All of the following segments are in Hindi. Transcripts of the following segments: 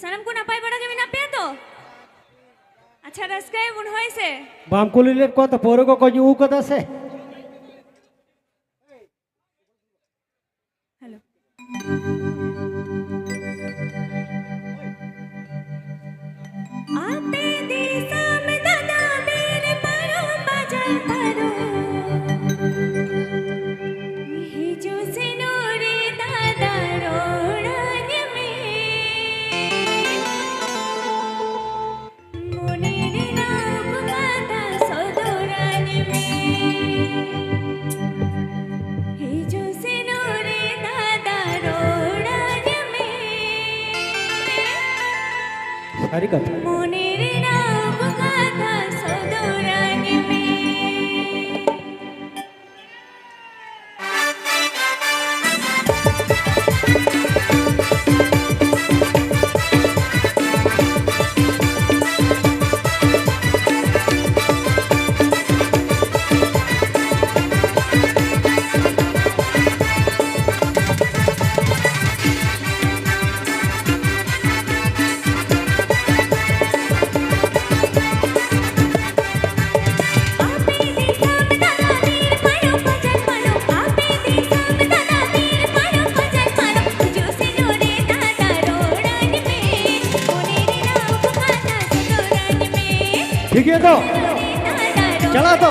सानम को नापाय बड़ा के नापे तो अच्छा रसकाय बुन होइसे बाम कुलिले को तो पोरो को उ को दसे हेलो आपे दिशा में दादा मेरे पारो बाजार पारो ही जो सिनोरे दादा रोड़न में मोनेरे नाम गाता सदोरन में ही जो सिनोरे दादा रोड़न में सारी कथा मोनेरे नाम गाता सदोरन में ठीक है तो चला तो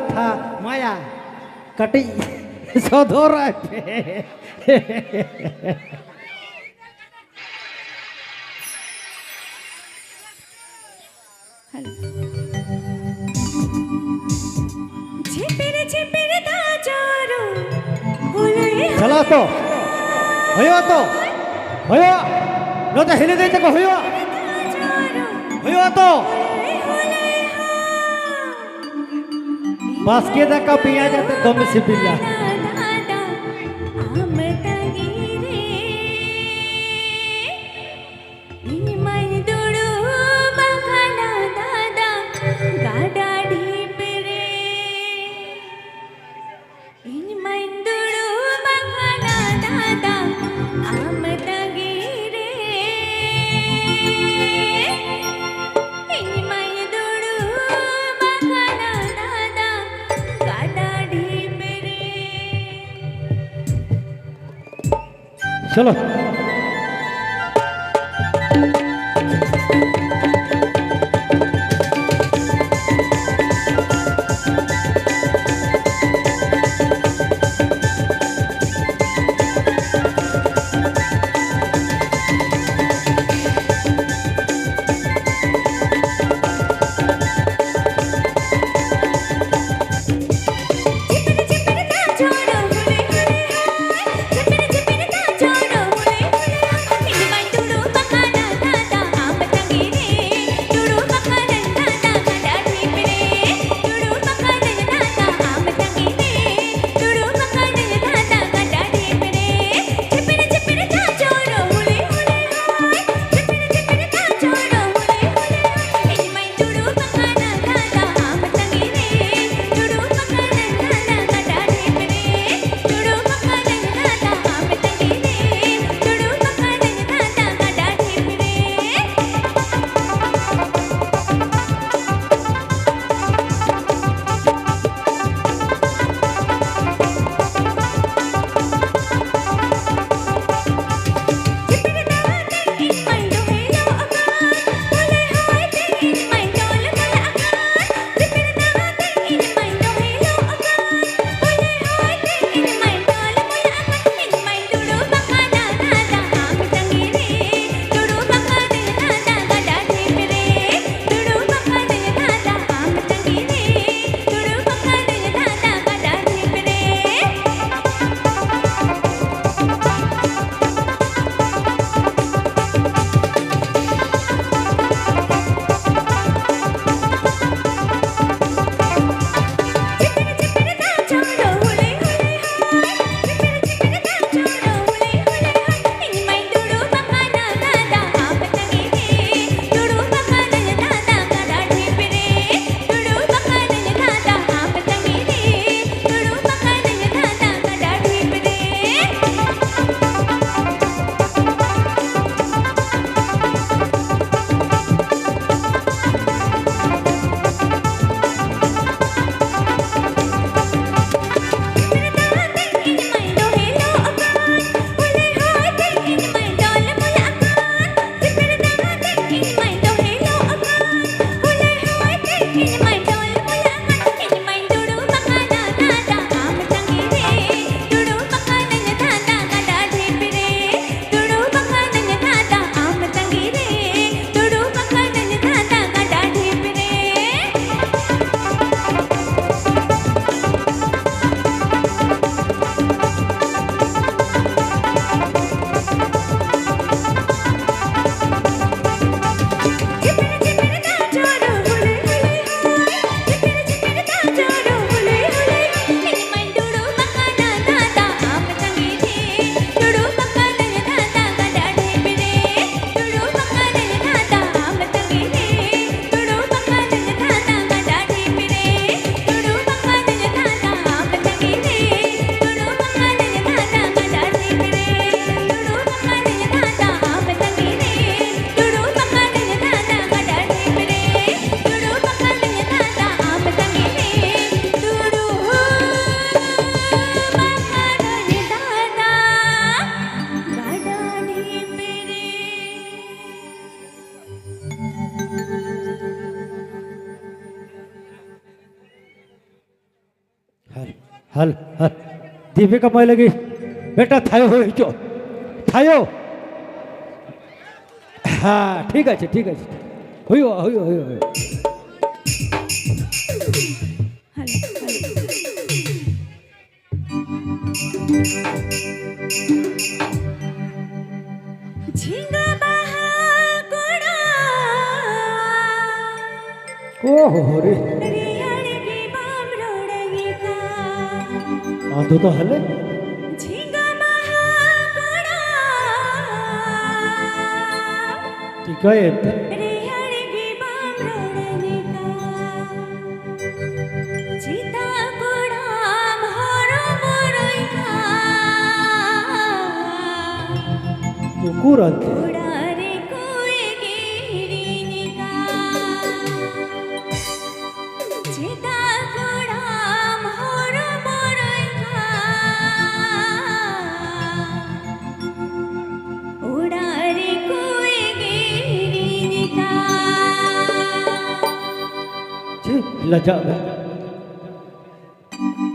था माया कटी सधो रहे झिपिर झिपिर दाजरो हुलई चला तो भयो न तो हिली दे तको भयो तो बस के का पिया जाते दम से पिला चलो हल हल हल दीपिका मैं लगी बेटा थायो हो जो थायो हाँ ठीक है हुई हेलो झिंगा बाहा गोड़ा ओहो रे रियाड़ की बाम रोड़गी का आंधो तो हले झिंगा बाहा गोड़ा ठीक है रियाड़ की बाम रोड़गी का चिता गोड़ा मोरो मोरोई का कुकुरंते उड़ारे कोई गिरी का चिता गोड़ा मोरो मोरोई का उड़ारे कोई गिरी का जी लजा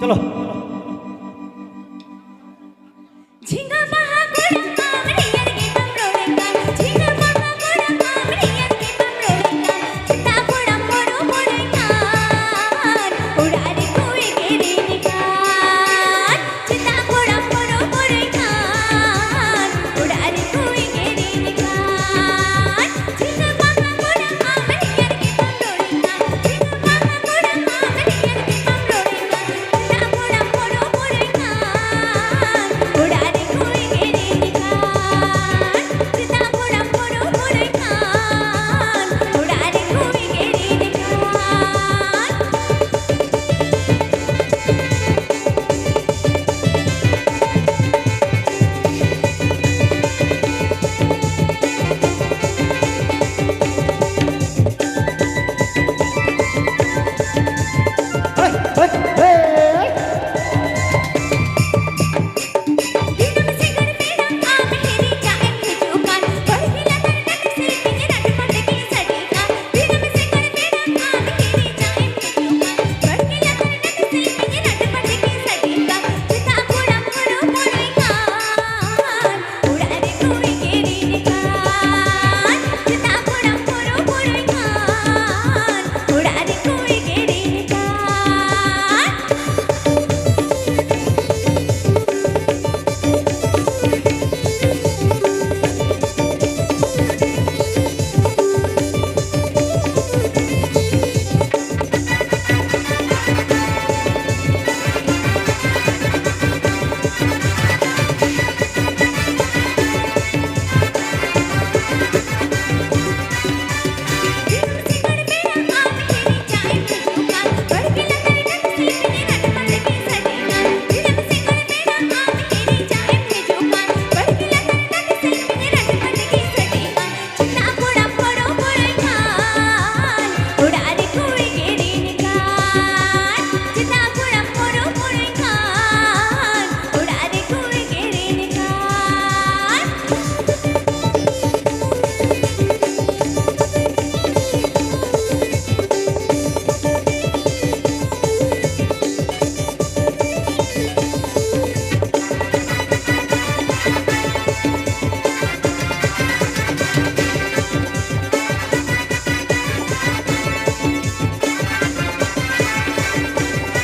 चलो झिंगा बाहा गोड़ा आमरियर के बमरोड़ेगा झिंगा बाहा गोड़ा आमरियर के बमरोड़ेगा चिता गोड़ा मोरो मोरेगा उड़ारे कोई गिरी निकाल चिता गोड़ा मोरो मोरेगा उड़ारे कोई गिरी निकाल झिंगा बाहा गोड़ा आमरियर के बमरोड़ेगा झिंगा बाहा गोड़ा आमरियर के बमरोड़ेगा चिता गोड़ा मोरो मोरेगा उड़ारे कोई गिरी निकाल चिता गोड़ा मोरो मोरेगा उड़ारे कोई गिरी निकाल दिनम से घर मेरा आम हेरी जाए खिजुकान बढ़िला तरनट से पिंजरट पट की सड़ीका दिनम से घर मेरा आम हेरी जाए खिजुकान बढ़िला तरनट से पिंजरट पट की सड़ीका चिता गोड़ा मोरो मोरेगा उड़ारे कोई गिरी निकाल चिता गोड़ा मोरो मोरेगा उड़ारे कोई गिरी निकाल दिनम से घर मेरा आम हेरी जाए खिजुकान बढ़िला तरनट से पिंजरट पट की सड़ीका दिनम से घर मेरा आम हेरी जाए खिजुकान बढ़िला तरनट से पिंजरट पट की सड़ीका चिता गोड़ा मोरो मोरेगा उड़ारे कोई गिरी निकाल चिता गोड़ा मोरो मोरेगा उड़ारे कोई गिरी निकाल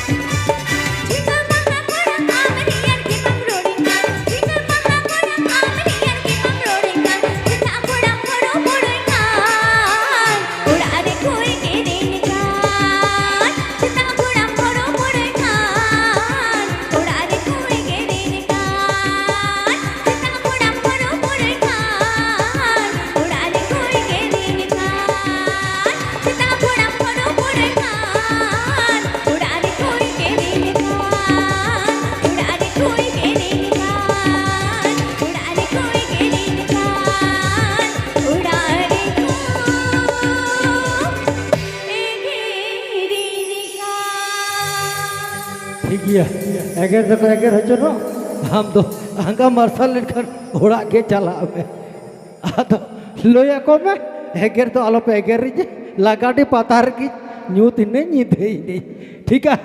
झिंगा बाहा गोड़ा आमरियर के बमरोड़ेगा झिंगा बाहा गोड़ा आमरियर के बमरोड़ेगा चिता गोड़ा मोरो मोरेगा उड़ारे कोई गिरी निकाल चिता गोड़ा मोरो मोरेगा उड़ारे कोई गिरी निकाल चिता गोड़ा मोरो मोरेगा उड़ारे कोई गिरी निकाल चिता गोड़ा मोरो मोरेगा उड़ारे कोई गिरी निकाल उड़ारे कोई गिरी निकाल उड़ारे कोई गिरी निकाल उड़ारे कोई गिरी निकाल ठीक है एगर देखो एगर हो चलो हम तो हंगा मरसल लेकर उड़ा के चला में आ तो लोया को में एगर तो आलो पे एगर रिजे लगाटी पतार की न्यू तिन्ने नी दे ठीक है